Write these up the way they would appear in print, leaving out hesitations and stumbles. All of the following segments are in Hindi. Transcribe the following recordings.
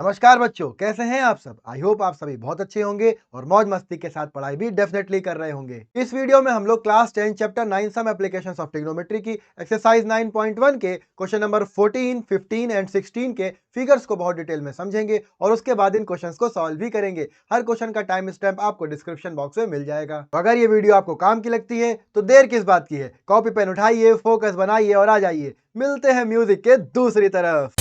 नमस्कार बच्चों, कैसे हैं आप सब। आई होप आप सभी बहुत अच्छे होंगे और मौज मस्ती के साथ पढ़ाई भी डेफिनेटली कर रहे होंगे। इस वीडियो में हम लोग class 10 chapter 9 some applications of trigonometry की एक्सरसाइज 9.1 के क्वेश्चन नंबर 14, 15 एंड 16 के फिगर्स को बहुत डिटेल में समझेंगे और उसके बाद इन क्वेश्चंस को सॉल्व भी करेंगे। हर क्वेश्चन का टाइम स्टैम्प आपको डिस्क्रिप्शन बॉक्स में मिल जाएगा। तो अगर ये वीडियो आपको काम की लगती है तो देर किस बात की है, कॉपी पेन उठाइए, फोकस बनाइए और आ जाइए। मिलते हैं म्यूजिक के दूसरी तरफ।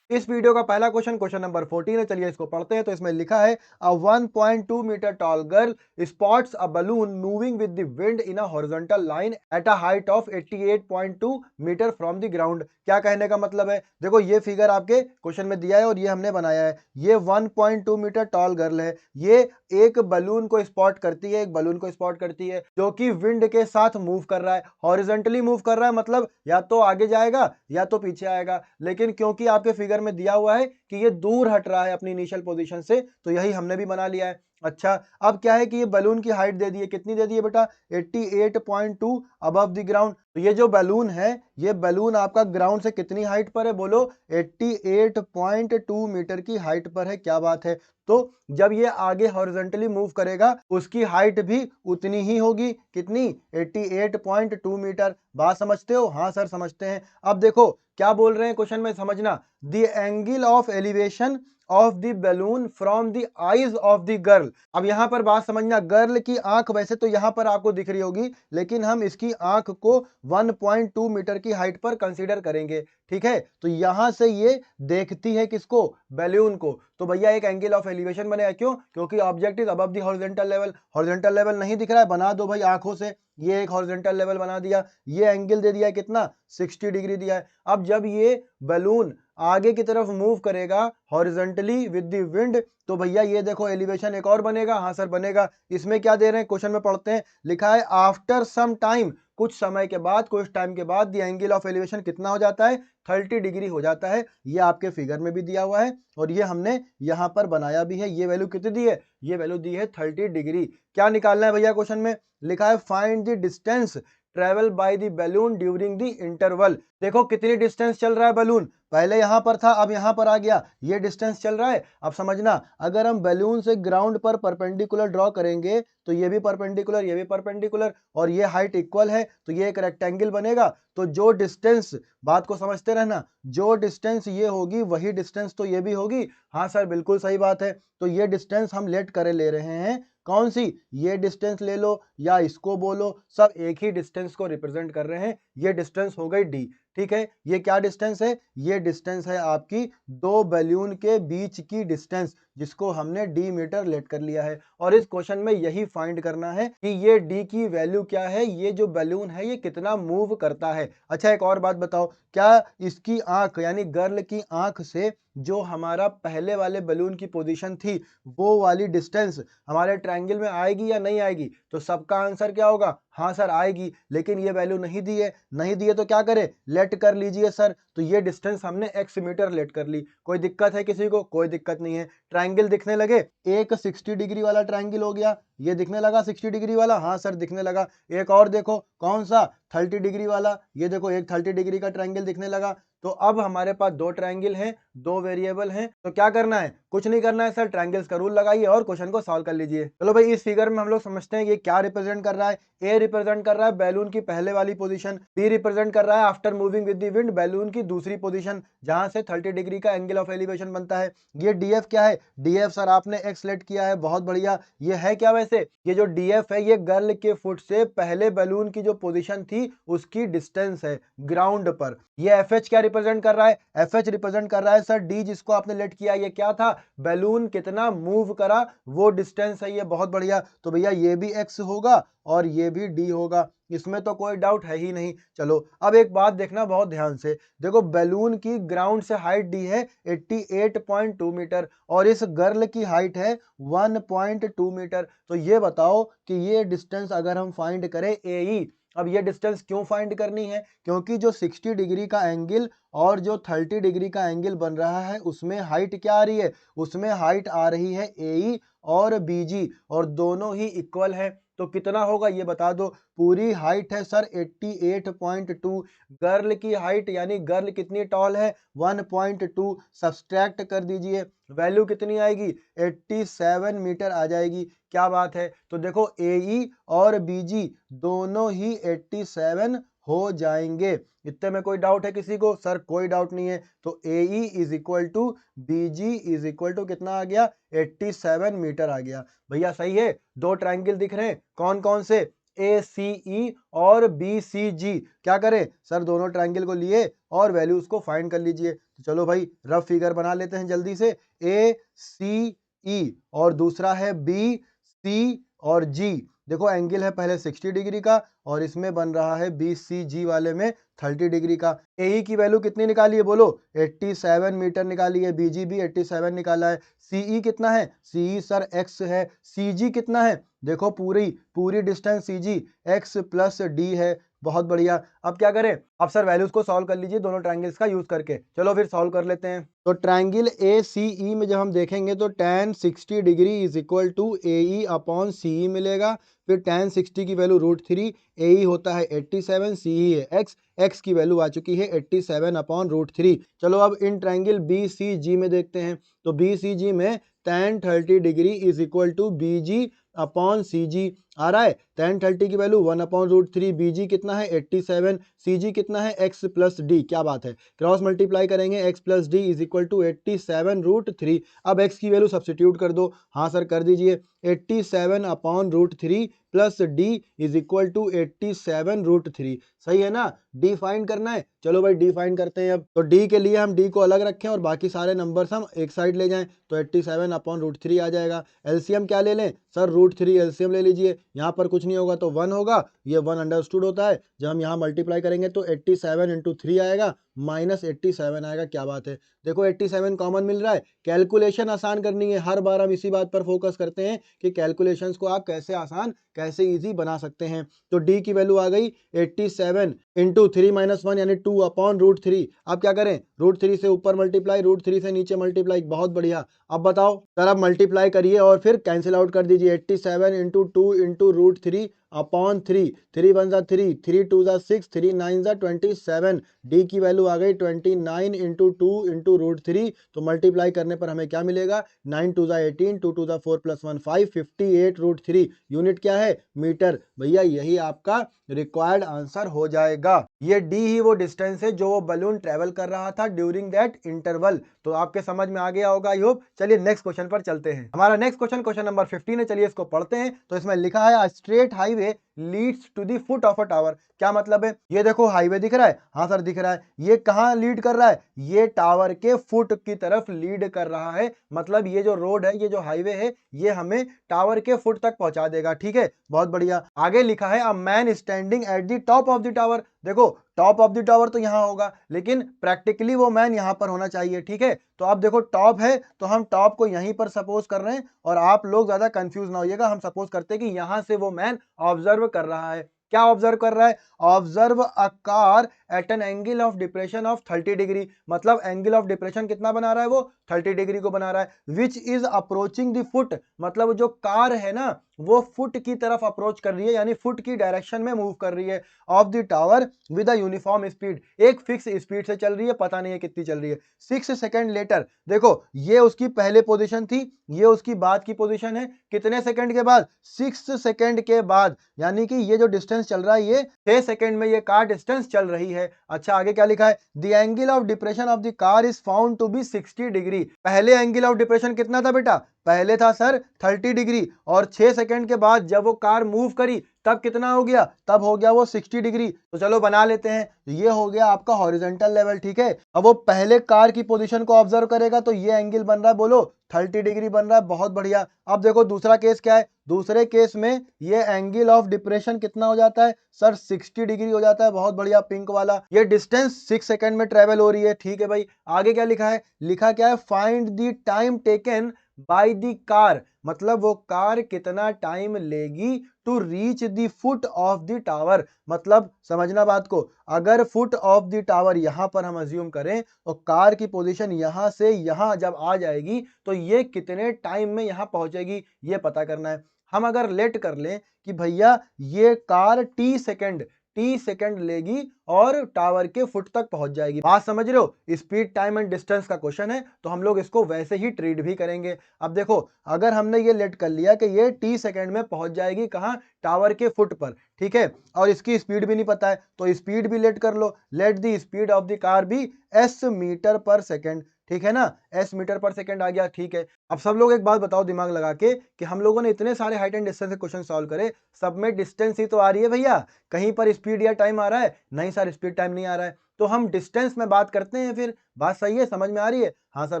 इस वीडियो का पहला क्वेश्चन नंबर 14 है। चलिए इसको पढ़ते हैं। तो इसमें लिखा है a 1.2 metre tall girl spots a balloon moving with the wind in a horizontal line at a height of 88.2 metre from the ground. क्या कहने का मतलब है, देखो ये फिगर आपके क्वेश्चन में दिया है और ये हमने बनाया है। ये 1.2 मीटर टॉल गर्ल है। ये एक बलून को स्पॉट करती है, एक बलून को स्पॉट करती है जो कि विंड के साथ मूव कर रहा है, हॉरिजॉन्टली मूव कर रहा है। मतलब या तो आगे जाएगा या तो पीछे आएगा, लेकिन क्योंकि आपके फिगर में दिया हुआ है कि ये दूर हट रहा है अपनी इनिशियल पोजीशन से, तो यही हमने भी बना लिया है। अच्छा, अब क्या है कि ये बलून की हाइट दे दी है। कितनी दे दी है बेटा? 88.2 अबव द ग्राउंड। तो ये जो बलून है, ये बलून आपका ग्राउंड से कितनी हाइट पर है? बोलो 88.2 मीटर की हाइट पर है। क्या बात है। तो जब ये आगे हॉरिजॉन्टली मूव करेगा उसकी हाइट भी उतनी ही होगी। कितनी? 88.2 मीटर। बात समझते हो? हाँ सर समझते हैं। अब देखो क्या बोल रहे हैं क्वेश्चन में, समझना। The angle of elevation of the balloon from the eyes of the girl. अब यहां पर बात समझना, गर्ल की आंख वैसे तो यहां पर आपको दिख रही होगी, लेकिन हम इसकी आंख को 1.2 मीटर की हाइट पर कंसीडर करेंगे। ठीक है, तो यहां से ये देखती है किसको? बैलून को। तो भैया एक एंगल ऑफ एलिवेशन बनेगा। क्यों? क्योंकि object is above the horizontal level. Horizontal level नहीं दिख रहा है, बना दो भाई आंखों से। ये एक हॉरिजॉन्टल लेवल बना दिया। ये एंगल दे दिया है कितना? 60 डिग्री दिया है। अब जब ये बलून आगे की तरफ मूव करेगा हॉरिजॉन्टली विद द विंड, तो भैया ये देखो एलिवेशन एक और बनेगा। हाँ सर बनेगा। इसमें क्या दे रहे हैं क्वेश्चन में, पढ़ते हैं। लिखा है आफ्टर सम टाइम, कुछ समय के बाद, कुछ टाइम के बाद द एंगल ऑफ एलिवेशन कितना हो जाता है? 30 डिग्री हो जाता है। ये आपके फिगर में भी दिया हुआ है और ये हमने यहां पर बनाया भी है। ये वैल्यू कितनी दी है? ये वैल्यू दी है 30 डिग्री। क्या निकालना है भैया क्वेश्चन में? लिखा है find the distance travel by the balloon during the interval. देखो कितनी डिस्टेंस चल रहा है बलून। पहले यहां पर था, अब यहां पर आ गया। ये डिस्टेंस चल रहा है। अब समझना, अगर हम बैलून से ग्राउंड पर परपेंडिकुलर ड्रॉ करेंगे तो ये भी परपेंडिकुलर, ये भी परपेंडिकुलर, और ये हाइट इक्वल है, तो ये एक रेक्टेंगल बनेगा। तो जो डिस्टेंस, बात को समझते रहना, जो डिस्टेंस ये होगी वही डिस्टेंस तो ये भी होगी। हाँ सर बिल्कुल सही बात है। तो ये डिस्टेंस हम लेट करे ले रहे हैं। कौन सी? ये डिस्टेंस ले लो या इसको बोलो, सब एक ही डिस्टेंस को रिप्रेजेंट कर रहे हैं। ये डिस्टेंस हो गई डी। ठीक है, ये क्या डिस्टेंस है? ये डिस्टेंस है आपकी दो बैलून के बीच की डिस्टेंस, जिसको हमने डी मीटर लेट कर लिया है। और इस क्वेश्चन में यही फाइंड करना है कि ये डी की वैल्यू क्या है, ये जो बैलून है ये कितना मूव करता है। अच्छा एक और बात बताओ, क्या इसकी आंख यानी गर्ल की आंख से जो हमारा पहले वाले बैलून की पोजीशन थी वो वाली डिस्टेंस हमारे ट्रायंगल में आएगी या नहीं आएगी? तो सबका आंसर क्या होगा? हाँ सर आएगी। लेकिन ये वैल्यू नहीं दी है। नहीं दी है तो क्या करें? लेट कर लीजिए सर। तो ये डिस्टेंस हमने x मीटर लेट कर ली। कोई दिक्कत है किसी को? कोई दिक्कत नहीं है। ट्रायंगल दिखने लगे। एक 60 डिग्री वाला ट्रायंगल हो गया। ये दिखने लगा 60 डिग्री वाला? हाँ सर दिखने लगा। एक और देखो, कौन सा? 30 डिग्री वाला। ये देखो एक 30 डिग्री का ट्रायंगल दिखने लगा। तो अब हमारे पास दो ट्रायंगल हैं, दो वेरिएबल हैं। तो क्या करना है? कुछ नहीं करना है सर, ट्रायंगल्स का रूल लगाइए और क्वेश्चन को सॉल्व कर लीजिए। चलो भाई, इस फिगर में हम लोग समझते हैं ये क्या रिप्रेजेंट कर रहा है। ए रिप्रेजेंट कर रहा है बैलून की पहले वाली पोजीशन। बी रिप्रेजेंट कर रहा है after moving with the wind balloon की दूसरी पोजीशन, जहां से 30 डिग्री का एंगल ऑफ एलिवेशन बनता है। ये डीएफ क्या है? डीएफ सर आपने एक्स लेट किया है, बहुत बढ़िया। ये है क्या वैसे? ये जो डीएफ है ये गर्ल के फुट से पहले बैलून की जो पोजीशन थी उसकी डिस्टेंस है ग्राउंड पर। ये एफ एच क्या रिप्रेजेंट कर रहा है? एफ एच रिप्रेजेंट कर रहा है सर डी, जिसको आपने लेट किया। ये क्या था? बैलून कितना मूव करा वो डिस्टेंस है ये, बहुत बढ़िया। तो भैया ये भी एक्स होगा और ये भी डी होगा, इसमें तो कोई डाउट है ही नहीं। चलो अब एक बात देखना बहुत ध्यान से। देखो बैलून की ग्राउंड से हाइट डी है 88.2 मीटर और इस गर्ल की हाइट है 1.2 मीटर। तो ये बताओ कि ये डिस्टेंस अगर हम फाइंड करें ए ई, अब ये डिस्टेंस क्यों फाइंड करनी है? क्योंकि जो 60 डिग्री का एंगल और जो 30 डिग्री का एंगल बन रहा है उसमें हाइट क्या आ रही है? उसमें हाइट आ रही है ए ई और बी जी, और दोनों ही इक्वल है। तो कितना होगा ये बता दो। पूरी हाइट है सर 88.2, गर्ल की हाइट यानी गर्ल कितनी टॉल है 1.2, सब्सट्रैक्ट कर दीजिए, वैल्यू कितनी आएगी 87 मीटर आ जाएगी। क्या बात है। तो देखो AE और BG दोनों ही 87 हो जाएंगे। इतने में कोई डाउट है किसी को? सर कोई डाउट नहीं है। तो AE is equal to BG is equal to कितना आ गया 87 मीटर आ गया। भैया सही है। दो ट्रायंगल दिख रहे हैं, कौन कौन से? ACE और BCG। क्या करें सर? दोनों ट्रायंगल को लिए और वैल्यूज को फाइंड कर लीजिए। तो चलो भाई रफ फिगर बना लेते हैं जल्दी से। ACE और दूसरा है BC और G। देखो एंगल है पहले 60 डिग्री का और इसमें बन रहा है BCG वाले में 30 डिग्री का। AE की वैल्यू कितनी निकाली है बोलो? 87 मीटर निकाली है। BG भी 87 निकाला है। CE कितना है? CE सर X है। CG कितना है? देखो पूरी distance CG X plus D है। बहुत बढ़िया। अब क्या करें? अब सर वैल्यूज को सॉल्व कर लीजिए दोनों ट्रायंगल्स का यूज करके। चलो फिर सॉल्व कर लेते हैं। तो ट्रायंगल ACE में जब हम देखेंगे तो tan 60 degree is equal to AE upon CE मिलेगा। फिर tan 60 की वैल्यू √3, AE होता है 87, CE है x की वैल्यू आ चुकी है 87 अपॉन √3। चलो अब इन ट्रायंगल BCG में देखते हैं। तो BCG में tan 30 degree is equal to BG upon CG आ रहा है। tan 30 की वैल्यू 1 अपॉन √3, BG कितना है 87, CG कितना है x प्लस D। क्या बात है। क्रॉस मल्टीप्लाई करेंगे x plus D is equal to 87 √3। अब x की वैल्यू सब्स्टिट्यूट कर दो। हाँ सर कर दीजिए। 87 upon √3 plus D is equal to 87 √3। सही है ना? D फाइंड करना है। चलो भाई D फाइंड करते हैं। अब तो D के लिए हम D को अलग रखें और बाकी सारे नंबर्स हम एक साइड ले जाएं। तो 87 अपॉन √3 आ जाएगा। एलसीएम क्या ले लें सर? √3 एलसीएम ले लीजिए। यहाँ पर कुछ नहीं होगा तो 1 होगा, ये 1 अंडरस्टूड होता है। जब हम यहाँ मल्टीप्लाई करेंगे तो 87 इंटू 3 आएगा माइनस 87 आएगा। क्या बात है। देखो 87 कॉमन मिल रहा है। कैलकुलेशन आसान करनी है, हर बार हम इसी बात पर फोकस करते हैं कि कैलकुलेशंस को आप कैसे आसान कैसे इजी बना सकते हैं। तो D की वैल्यू आ गई 87 इंटू 3 माइनस 1 यानी 2 अपॉन √3। अब क्या करें? √3 से ऊपर मल्टीप्लाई, √3 से नीचे मल्टीप्लाई। बहुत बढ़िया। अब बताओ सर, अब मल्टीप्लाई करिए और फिर कैंसिल आउट कर दीजिए। 87 इंटू 2 इंटू √3 अपॉन 3, 3 वन जा 3, 3 टू जा 6, 3 9 जा 27। D की वैल्यू आ गई 29 इंटू 2 इंटू √3। तो मल्टीप्लाई करने पर हमें क्या मिलेगा? 9 टू जा 18, 2 टू जा 4 प्लस 1 5, 58 √3। यूनिट क्या है? मीटर। भैया यही आपका रिक्वायर्ड आंसर हो जाएगा। ये D ही वो डिस्टेंस है जो वो बलून ट्रेवल कर रहा था ड्यूरिंग दैट इंटरवल। तो आपके समझ में आ गया होगा आई होप। चलिए नेक्स्ट क्वेश्चन पर चलते हैं। हमारा नेक्स्ट क्वेश्चन नंबर 15 है। चलिए इसको पढ़ते हैं। तो इसमें लिखा है a straight highway leads to the foot of a tower. क्या मतलब है? ये देखो हाईवे दिख रहा है। हाँ सर दिख रहा है। ये कहाँ लीड कर रहा है? ये टावर के फुट की तरफ लीड कर रहा है। मतलब ये जो रोड है, ये जो हाईवे है, ये हमें टावर के फुट तक पहुंचा देगा। ठीक है, बहुत बढ़िया। आगे लिखा है a man standing at the top of the tower. देखो टॉप ऑफ द टावर तो यहां होगा, लेकिन प्रैक्टिकली वो मैन यहां पर होना चाहिए। ठीक है, तो आप देखो टॉप है तो हम टॉप को यहीं पर सपोज कर रहे हैं और आप लोग ज्यादा कंफ्यूज ना होइएगा। हम सपोज करते हैं कि यहां से वो मैन ऑब्जर्व कर रहा है। क्या ऑब्जर्व कर रहा है? Observe a car eight an angle of depression of 30 degree. मतलब एंगल ऑफ डिप्रेशन कितना बना रहा है वो? 30 डिग्री को बना रहा है। Which is approaching the foot. मतलब जो कार है ना वो फुट की तरफ अप्रोच कर रही है, यानी फुट की डायरेक्शन में मूव कर रही है of the tower with a uniform speed. एक फिक्स स्पीड से चल रही है, पता नहीं है कितनी चल रही है। 6 सेकंड लेटर। देखो ये उसकी पहले पोजीशन थी, ये उसकी बाद की पोजीशन है। कितने सेकंड के बाद? 6 सेकंड के बाद। यानी कि ये जो डिस्टेंस चल रहा है ये 6 सेकंड में ये कार डिस्टेंस चल रही है। अच्छा आगे क्या लिखा है? The angle of depression of the car is found to be 60 degree. पहले एंगल ऑफ डिप्रेशन कितना था बेटा? पहले था सर 30 डिग्री और 6 सेकंड के बाद जब वो कार मूव करी तब कितना हो गया? तब हो गया वो 60 डिग्री। तो चलो बना लेते हैं। ये हो गया आपका हॉरिजॉन्टल लेवल। ठीक है, अब वो पहले कार की पोजीशन को ऑब्जर्व करेगा तो ये एंगल बन रहा है बोलो 30 डिग्री बन रहा है। बहुत बढ़िया। अब देखो दूसरा केस क्या है? दूसरे केस में ये एंगल ऑफ डिप्रेशन कितना हो जाता है सर? 60 डिग्री हो जाता है। बहुत बढ़िया, पिंक वाला। ये डिस्टेंस 6 सेकंड में ट्रेवल हो रही है। ठीक है भाई, आगे क्या लिखा है? लिखा क्या है? Find the time taken by the car. मतलब वो कार कितना टाइम लेगी to reach the foot of the tower. मतलब समझना बात को, अगर फुट ऑफ द टावर यहां पर हम अज्यूम करें तो कार की पोजीशन यहां से यहां जब आ जाएगी तो ये कितने टाइम में यहां पहुंचेगी, ये पता करना है। हम अगर लेट कर लें कि भैया ये कार टी सेकंड लेगी और टावर के फुट तक पहुंच जाएगी। बात समझ रहे हो? स्पीड, टाइम एंड डिस्टेंस का क्वेश्चन है, तो हम लोग इसको वैसे ही ट्रीट भी करेंगे। अब देखो, अगर हमने ये लेट कर लिया कि ये टी सेकंड में पहुंच जाएगी कहाँ, टावर के फुट पर, ठीक है, और इसकी स्पीड भी नहीं पता है, तो स्पीड भी लेट कर लो। Let the speed of the car be S metre per second, ठीक है ना, एस मीटर पर सेकंड आ गया, ठीक है। अब सब लोग एक बात बताओ दिमाग लगा के कि हम लोगों ने इतने सारे हाइट एंड डिस्टेंस के क्वेश्चन सॉल्व करे, सब में डिस्टेंस ही तो आ रही है भैया, कहीं पर स्पीड या टाइम आ रहा है? नहीं सर, स्पीड टाइम नहीं आ रहा है, तो हम डिस्टेंस में बात करते हैं। फिर बात सही है, समझ में आ रही है? हाँ सर,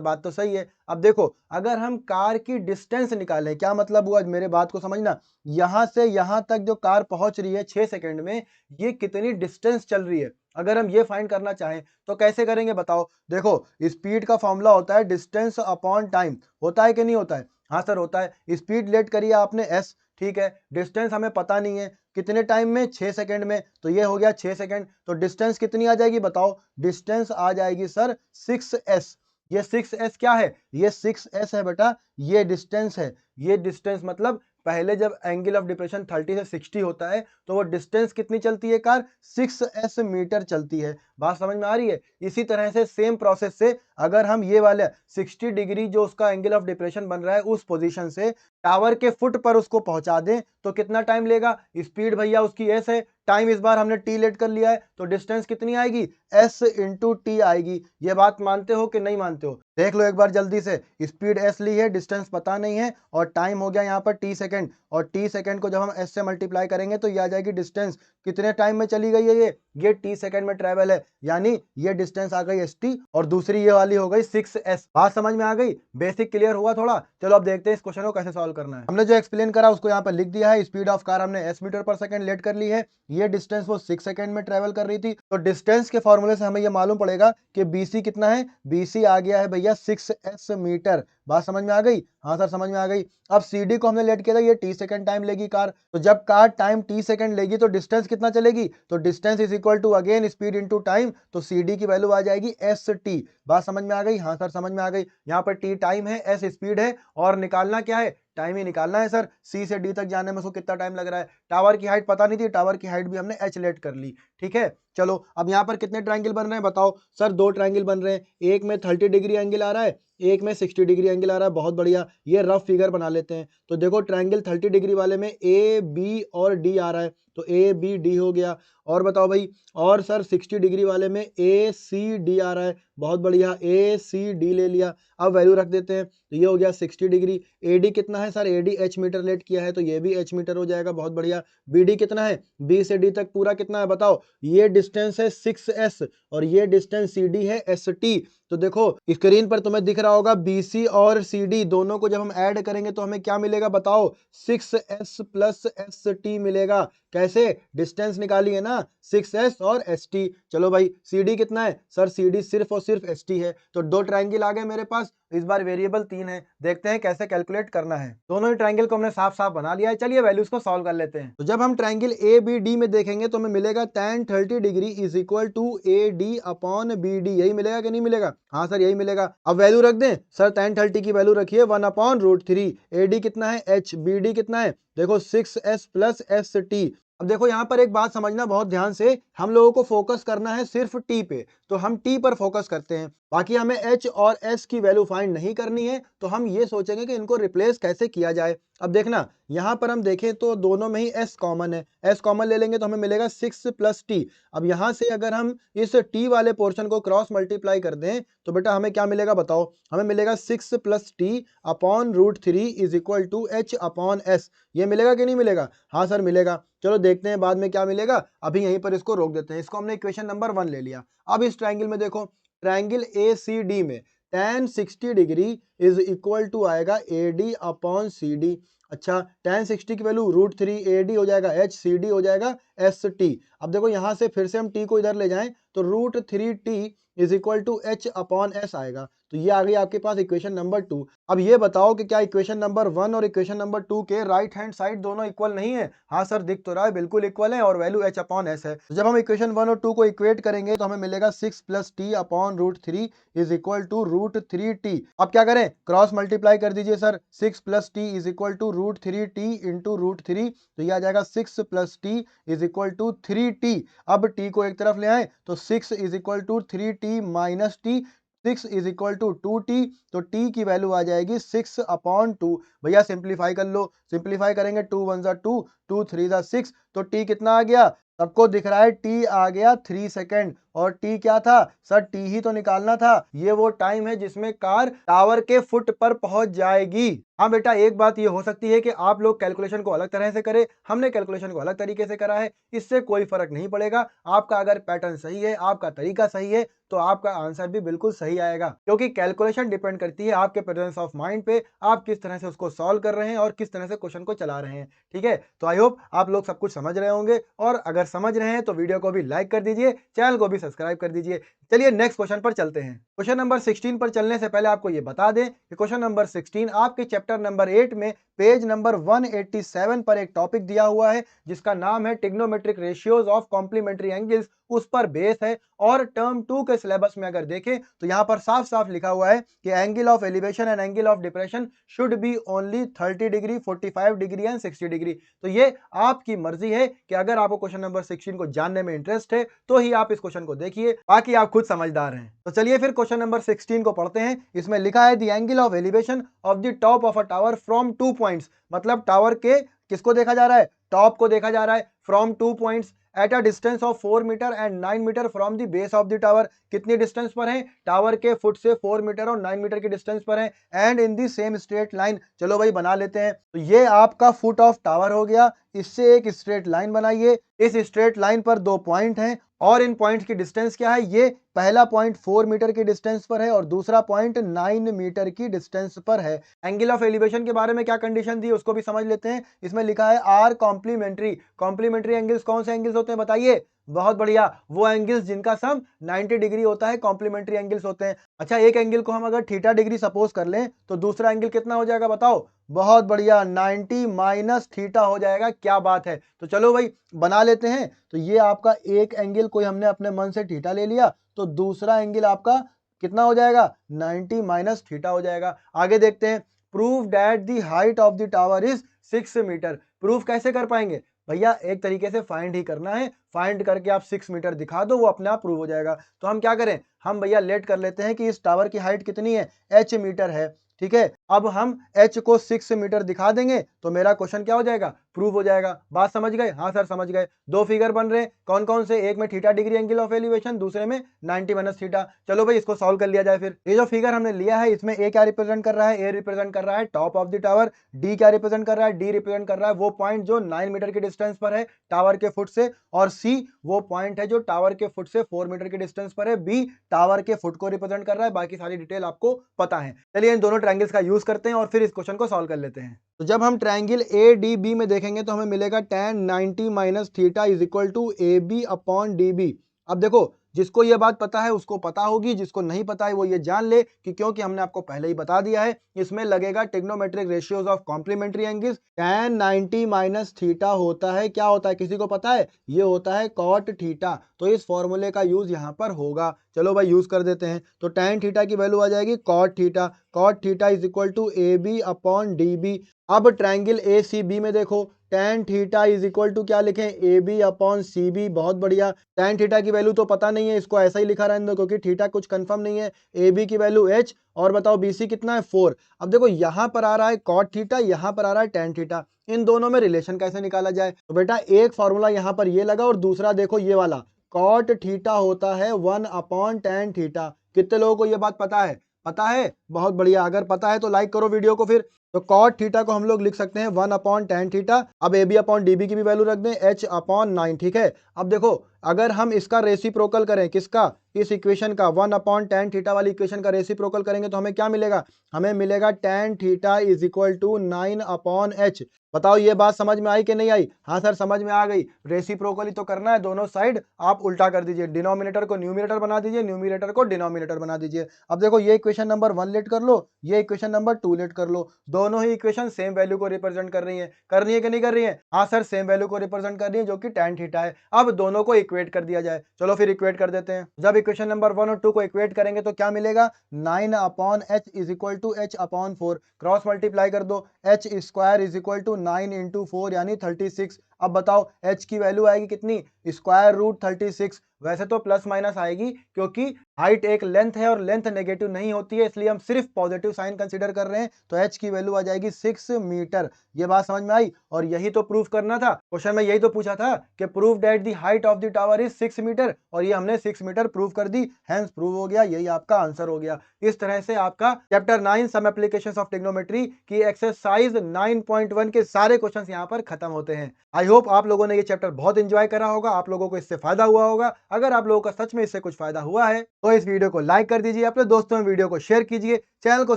बात तो सही है। अब देखो, अगर हम कार की डिस्टेंस निकालें, क्या मतलब हुआ, मेरे बात को समझना, यहां से यहां तक जो कार पहुंच रही है 6 सेकंड में, ये कितनी डिस्टेंस चल रही है, अगर हम ये फाइंड करना चाहें तो कैसे करेंगे बताओ? देखो, स्पीड का फॉर्मूला होता है डिस्टेंस अपॉन टाइम, होता है कि नहीं होता है? हाँ सर, होता है। स्पीड लेट करिए आपने एस, ठीक है, डिस्टेंस हमें पता नहीं है कितने टाइम में, 6 सेकंड में, तो ये हो गया 6 सेकंड, तो डिस्टेंस कितनी आ जाएगी बताओ? डिस्टेंस आ जाएगी सर 6s। ये 6s क्या है? ये 6s है बेटा, ये डिस्टेंस है। ये डिस्टेंस मतलब पहले जब एंगल ऑफ डिप्रेशन 30 से 60 होता है तो वो डिस्टेंस कितनी चलती है कार? 6s मीटर चलती है। बात समझ में आ रही है? इसी तरह से सेम प्रोसेस से अगर हम ये वाले 60 डिग्री जो उसका एंगल ऑफ डिप्रेशन बन रहा है उस पोजीशन से टावर के फुट पर उसको पहुंचा दें तो कितना टाइम लेगा? स्पीड भैया उसकी s है, टाइम इस बार हमने t लेट कर लिया है, तो डिस्टेंस कितनी आएगी? s इंटू टी आएगी। ये बात मानते हो कि नहीं मानते हो? देख लो एक बार जल्दी से, स्पीड s ली है, डिस्टेंस पता नहीं है, और टाइम हो गया यहाँ पर t सेकंड, और t सेकंड को जब हम s से मल्टीप्लाई करेंगे तो ये आ जाएगी डिस्टेंस। कितने टाइम में चली गई है ये t सेकंड में ट्रेवल है, यानी ये डिस्टेंस आ गई st, और दूसरी ये वाली हो गई 6s। बात समझ में आ गई? बेसिक क्लियर हुआ थोड़ा? चलो अब देखते हैं इस क्वेश्चन को कैसे सॉल्व करना है। हमने जो एक्सप्लेन करा उसको यहाँ पर लिख दिया है। स्पीड ऑफ कार हमने s metre per second late कर ली है, ये डिस्टेंस वो 6 सेकंड में ट्रेवल कर रही थी, तो डिस्टेंस के फॉर्मूले से हमें ये मालूम पड़ेगा कि bc कितना है? bc आ गया है भैया 6s मीटर। बात समझ में आ गई? हाँ सर, समझ में आ गई। अब cd को हमने लेट किया था, ये t सेकंड टाइम लेगी कार, तो जब कार टाइम t सेकंड लेगी तो डिस्टेंस कितना चलेगी? तो distance is equal to again speed into time, तो cd की वैल्यू आ जाएगी st। बात समझ में आ गई? हाँ सर, समझ में आ गई। यहाँ पर t टाइम है, s स्पीड है, और निकालना क्या है? टाइम ही निकालना है सर। सी से डी तक जाने में उसको कितना टाइम लग रहा है? टावर की हाइट पता नहीं थी, टावर की हाइट भी हमने एच लेट कर ली, ठीक है। चलो अब यहाँ पर कितने ट्रायंगल बन रहे हैं बताओ? सर 2 ट्रायंगल बन रहे हैं, एक में 30 डिग्री एंगल आ रहा है, एक में 60 डिग्री एंगल आ रहा है। बहुत बढ़िया, ये रफ फिगर बना लेते हैं। तो देखो, ट्रायंगल 30 डिग्री वाले में ए बी और डी आ रहा है, तो ए बी डी हो गया। और बताओ भाई, और सर 60 डिग्री वाले में ए सी डी आ रहा है, बहुत बढ़िया, ए सी डी ले लिया। अब वैल्यू रख देते हैं, तो ये हो गया 60 डिग्री। ए डी कितना है sir? A D H metre let किया है, तो ये भी एच मीटर हो जाएगा, बहुत बढ़िया। बी डी कितना है? बी से डी तक पूरा कितना है बताओ? ये डिस्टेंस है 6s, और ये डिस्टेंस सी डी है एस टी। तो देखो स्क्रीन पर तुम्हें दिख रहा होगा, BC और CD दोनों को जब हम ऐड करेंगे तो हमें क्या मिलेगा बताओ? 6s प्लस ST मिलेगा। कैसे? डिस्टेंस निकाली है ना, 6s और ST। चलो भाई, CD कितना है? सर CD सिर्फ और सिर्फ ST है, तो 2 ट्रायंगल आ गए मेरे पास। इस बार वेरिएबल 3 है, देखते हैं कैसे कैलकुलेट करना है। दोनों ही ट्रायंगल को हमने साफ साफ बना लिया है, चलिए वैल्यूज को सॉल्व कर लेते हैं। तो जब हम ट्रायंगल ABD में देखेंगे तो हमें मिलेगा tan 30 degree is equal to AD upon BD। यही मिलेगा कि नहीं मिलेगा? हाँ सर, यही मिलेगा। अब वैल्यू रख दें सर, tan 30 की वैल्यू रखिए 1/√3। AD कितना है? H। BD कितना है? देखो 6s प्लस ST। अब देखो यहाँ पर एक बात समझना बहुत ध्यान से, हम लोगों को फोकस करना है सिर्फ टी पे, तो हम टी पर फोकस करते हैं, बाकी हमें एच और एस की वैल्यू फाइंड नहीं करनी है, तो हम ये सोचेंगे कि इनको रिप्लेस कैसे किया जाए। अब देखना, यहाँ पर हम देखें तो दोनों में ही एस कॉमन है, एस कॉमन ले लेंगे तो हमें मिलेगा 6 प्लस टी। अब यहाँ से अगर हम इस टी वाले पोर्शन को क्रॉस मल्टीप्लाई कर दें तो बेटा हमें क्या मिलेगा बताओ? हमें मिलेगा 6 plus T upon √3 is equal to H upon S. ये मिलेगा कि नहीं मिलेगा? हाँ सर, मिलेगा। चलो देखते हैं बाद में क्या मिलेगा, अभी यहीं पर इसको रोक देते हैं। इसको हमने इक्वेशन नंबर 1 ले लिया। अब इस ट्रायंगल में देखो, ट्रायंगल ACD में tan 60 degree is equal to आएगा AD अपॉन CD। अच्छा, tan 60 की वैल्यू √3 AD हो जाएगा, H CD हो जाएगा ST। अब देखो यहाँ से फिर से हम T को इधर ले जाएं तो √3T is equal to H upon S आएगा। तो ये आ गई आपके पास इक्वेशन नंबर 2। अब ये बताओ कि क्या इक्वेशन नंबर 1 और इक्वेशन नंबर 2 के राइट हैंड साइड दोनों इक्वल नहीं है? हाँ सर, दिख तो रहा है, बिल्कुल इक्वल है और वैल्यू h अपॉन s है। तो जब हम इक्वेशन 1 और 2 को इक्वेट करेंगे तो हमें मिलेगा 6 plus T upon root 3 is equal to root 3t। अब क्या करें, क्रॉस मल्टीप्लाई कर दीजिए sir. 6 plus T is equal to root 3t into root 3, तो ये आ जाएगा 6 plus T is equal to 3t। अब t को एक तरफ ले आए तो 6 is equal to 3t minus T, 6 is equal to 2t, तो t की वैल्यू आ जाएगी 6 अपॉन 2। भैया सिंप्लीफाई कर लो, सिंप्लीफाई करेंगे 2 1 जा 2, 2 3 जा 6, तो t कितना आ गया? सबको दिख रहा है t आ गया 3 सेकंड। और t क्या था सर? t ही तो निकालना था। ये वो टाइम है जिसमें कार टावर के फुट पर पहुंच जाएगी। हाँ बेटा, एक बात ये हो सकती है कि आप लोग कैलकुलेशन को अलग तरह से करें, हमने कैलकुलेशन को अलग तरीके से करा है, इससे कोई फर्क नहीं पड़ेगा। आपका अगर पैटर्न सही है, आपका तरीका सही है, तो आपका आंसर भी बिल्कुल सही आएगा, क्योंकि कैलकुलेशन डिपेंड करती है आपके प्रेजेंस ऑफ माइंड पे, आप किस तरह से उसको सॉल्व कर रहे हैं और किस तरह से क्वेश्चन को चला रहे हैं। ठीक है, तो आई होप आप लोग सब कुछ समझ रहे होंगे, और अगर समझ रहे हैं तो वीडियो को भी लाइक कर दीजिए, चैनल को भी सब्सक्राइब कर दीजिए। चलिए नेक्स्ट क्वेश्चन पर चलते हैं। क्वेश्चन नंबर 16 पर चलने से पहले आपको ये बता दें कि क्वेश्चन नंबर 16 आपके चैप्टर नंबर 8 में पेज नंबर 187 पर एक टॉपिक दिया हुआ है जिसका नाम है trigonometric ratios of complementary angles, उस पर बेस है। और टर्म 2 के सिलेबस में अगर देखें तो यहां पर साफ साफ लिखा हुआ है कि angle of elevation and angle of depression should be only 30 degree, 45 degree and 60 degree. तो ये आपकी मर्जी है कि अगर आपको क्वेश्चन नंबर 16 को जानने में इंटरेस्ट है तो ही आप इस क्वेश्चन को देखिए, बाकी आप खुद समझदार हैं। तो चलिए फिर क्वेश्चन नंबर 16 को पढ़ते हैं। इसमें लिखा है the angle of elevation of the top of a tower from 2 points, मतलब टावर के किसको देखा जा रहा है? टॉप को देखा जा रहा है। From 2 points at a distance of 4 metre and 9 metre from the base of the tower. कितनी डिस्टेंस पर है? टावर के फुट से 4 मीटर और 9 मीटर की डिस्टेंस पर है। And in the same straight line, चलो भाई बना लेते हैं। तो ये आपका फुट ऑफ टावर हो गया, इससे एक स्ट्रेट लाइन बनाइए। इस स्ट्रेट लाइन पर 2 पॉइंट हैं और इन पॉइंट्स की डिस्टेंस क्या है? ये पहला पॉइंट 4 मीटर की डिस्टेंस पर है और दूसरा पॉइंट 9 मीटर की डिस्टेंस पर है। एंगल ऑफ एलिवेशन के बारे में क्या कंडीशन दी उसको भी समझ लेते हैं। इसमें लिखा है आर कॉम्प्लीमेंट्री। कॉम्प्लीमेंट्री एंगल्स कौन से एंगल्स होते हैं बताइए? बहुत बढ़िया, वो एंगल्स जिनका सम 90 डिग्री होता है कॉम्प्लीमेंट्री एंगल्स होते हैं। अच्छा, एक एंगल को हम अगर थीटा डिग्री सपोज कर लें तो दूसरा एंगल कितना हो जाएगा बताओ? बहुत बढ़िया, 90 माइनस थीटा हो जाएगा। क्या बात है, तो चलो भाई बना लेते हैं। तो ये आपका एक एंगल कोई हमने अपने मन से थीटा ले लिया, तो दूसरा एंगल आपका कितना हो जाएगा? 90 माइनस थीटा हो जाएगा। आगे देखते हैं। Prove that the height of the tower is 6 metre. Proof कैसे कर पाएंगे भैया? एक तरीके से फाइंड ही करना है। फाइंड करके आप 6 मीटर दिखा दो, वो अपने आप प्रूव हो जाएगा। तो हम क्या करें, हम भैया लेट कर लेते हैं कि इस टावर की हाइट कितनी है? h मीटर है। ठीक है, अब हम h को 6 मीटर दिखा देंगे तो मेरा क्वेश्चन क्या हो जाएगा? प्रूव हो जाएगा। बात समझ गए? हाँ सर समझ गए। दो फिगर बन रहे हैं, कौन कौन से? एक में theta degree angle of elevation, दूसरे में 90 माइनस थीटा। चलो भाई इसको सॉल्व कर लिया जाए। फिर ये जो फिगर हमने लिया है इसमें ए क्या रिप्रेजेंट कर रहा है? ए रिप्रेजेंट कर रहा है top of the tower. D क्या रिप्रेजेंट कर रहा है? डी रिप्रेजेंट कर रहा है वो पॉइंट जो 9 मीटर की डिस्टेंस पर है टावर के फुट से। और सी वो पॉइंट है जो टावर के फुट से 4 मीटर की डिस्टेंस पर है। बी टावर के फुट को रिप्रेजेंट कर रहा है। बाकी सारी डिटेल आपको पता है। चलिए इन दोनों ट्रायंगल्स का यूज करते हैं और फिर इस क्वेश्चन को सॉल्व कर लेते हैं। तो जब हम ट्रायंगल ए डी बी में देखेंगे तो हमें मिलेगा tan 90 minus theta is equal to A B upon D B. अब देखो, जिसको ये बात पता है उसको पता होगी, जिसको नहीं पता है वो ये जान ले कि क्योंकि हमने आपको पहले ही बता दिया है, इसमें लगेगा trigonometric ratios of complementary angles. tan 90 minus theta होता है, क्या होता है किसी को पता है? ये होता है कॉट थीटा। तो इस फॉर्मूले का यूज यहाँ पर होगा। चलो भाई यूज कर देते हैं। तो tan थीटा की वैल्यू आ जाएगी cot theta. Cot theta is equal to A B upon D B. अब ट्रायंगल ए सी बी में देखो, tan theta is equal to क्या लिखें? A B upon C B. बहुत बढ़िया। tan थीटा की वैल्यू तो पता नहीं है, इसको ऐसा ही लिखा रहने दो क्योंकि थीटा कुछ कंफर्म नहीं है। ए बी की वैल्यू h, और बताओ बी सी कितना है? 4। अब देखो यहाँ पर आ रहा है कॉट थीटा, यहाँ पर आ रहा है tan थीटा। इन दोनों में रिलेशन कैसे निकाला जाए? तो बेटा एक फॉर्मूला यहाँ पर ये लगा और दूसरा देखो ये वाला, कॉट थीटा होता है 1 अपॉन tan थीटा। कितने लोगों को ये बात पता है? पता है? बहुत बढ़िया, अगर पता है तो लाइक करो वीडियो को फिर। तो कॉट थीटा को हम लोग लिख सकते हैं 1/tan थीटा। अब A B upon D B की भी वैल्यू रख दें h/9, ठीक है। अब देखो, अगर हम इसका रेसिप्रोकल करें, किसका, इस इक्वेशन का 1/tan थीटा वाली इक्वेशन का रेसिप्रोकल करेंगे तो हमें क्या मिलेगा, हमें मिलेगा tan theta is equal to 9/h। बताओ ये बात समझ में आई कि नहीं आई? हाँ सर समझ में आ गई। रेसिप्रोकल ही तो करना है, दोनों साइड आप उल्टा कर दीजिए, डिनोमिनेटर को न्यूमिनेटर बना दीजिए, न्यूमिनेटर को डिनोमिनेटर बना दीजिए। अब देखो, ये इक्वेशन नंबर 1 लेट कर लो, ये इक्वेशन नंबर 2 लेट कर लो, दोनों ही इक्वेशन सेम वैल्यू को रिप्रेजेंट कर रही है, करनी है कि नहीं कर रही है? हाँ सर, सेम वैल्यू को रिप्रेजेंट कर रही है जो कि tan थीटा है। अब दोनों को इक्वेट कर दिया जाए, चलो फिर इक्वेट कर देते हैं। जब इक्वेशन नंबर 1 और 2 को इक्वेट करेंगे तो क्या मिलेगा, 9/h is equal to h/4, cross multiply कर दो, h square is equal to 9 into 4 यानी 36। अब बताओ h की वैल्यू आएगी कितनी, स्क्वायर रूट 36। वैसे तो प्लस माइनस आएगी क्योंकि हाइट एक लेंथ है और लेंथ नेगेटिव नहीं होती है, इसलिए हम सिर्फ पॉजिटिव साइन कंसीडर कर रहे हैं, तो h की वैल्यू आ जाएगी 6 मीटर। ये बात समझ में आई? और यही तो प्रूफ करना था, क्वेश्चन में यही तो पूछा था कि proof that the height of the tower is 6 metre, और ये हमने 6 मीटर प्रूफ कर दी, हेंस प्रूव हो गया, यही आपका आंसर हो गया। इस तरह से आपका chapter 9 some applications of trigonometry की एक्सरसाइज 9.1 के सारे क्वेश्चंस यहाँ पर खत्म होते हैं। आई होप आप लोगों ने ये चैप्टर बहुत एंजॉय करा होगा, आप लोगों को इससे फायदा हुआ होगा। अगर आप लोगों का सच में इससे कुछ फायदा हुआ है तो इस वीडियो को लाइक कर दीजिए, अपने दोस्तों में वीडियो को शेयर कीजिए, चैनल को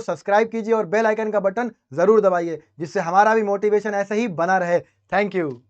सब्सक्राइब कीजिए और बेल आइकन का बटन जरूर दबाइए, जिससे हमारा भी मोटिवेशन ऐसे ही बना रहे। Thank you.